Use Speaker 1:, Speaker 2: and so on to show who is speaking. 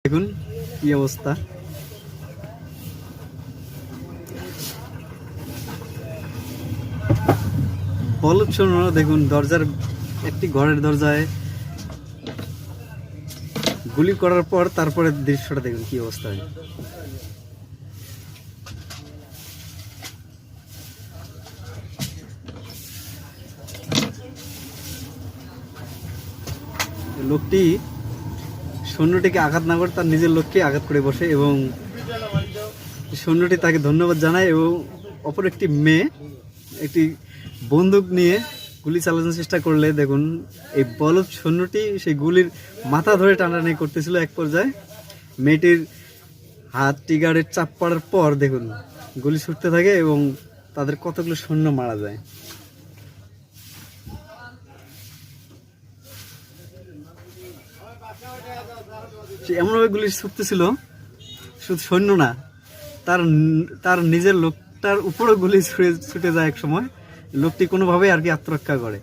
Speaker 1: দেখুন কি অবস্থা। বলদ সৈন্য দেখুন দরজার একটি ঘরের দরজায় গুলি করার পর তারপরে দৃশ্যটা দেখুন কি অবস্থা হয়। লোকটি সৈন্যটিকে আঘাত না করে তার নিজের লোককে আঘাত করে বসে এবং সৈন্যটি তাকে ধন্যবাদ জানায় এবং অপর একটি মেয়ে একটি বন্দুক নিয়ে গুলি চালানোর চেষ্টা করলে দেখুন এই বলদ সৈন্যটি সেই গুলির মাথা ধরে টানাটানি করতেছিল। এক পর্যায়ে মেয়েটির হাত ট্রিগারের চাপ পড়ার পর দেখুন গুলি ছুটতে থাকে এবং তাদের কতগুলো সৈন্য মারা যায়। সে এমনভাবে গুলি ছুটতেছিল, শুধু সৈন্য না, তার তার নিজের লোকটার উপরও গুলি ছুটে যায়। এক সময় লোকটি কোনোভাবেই আর কি আত্মরক্ষা করে।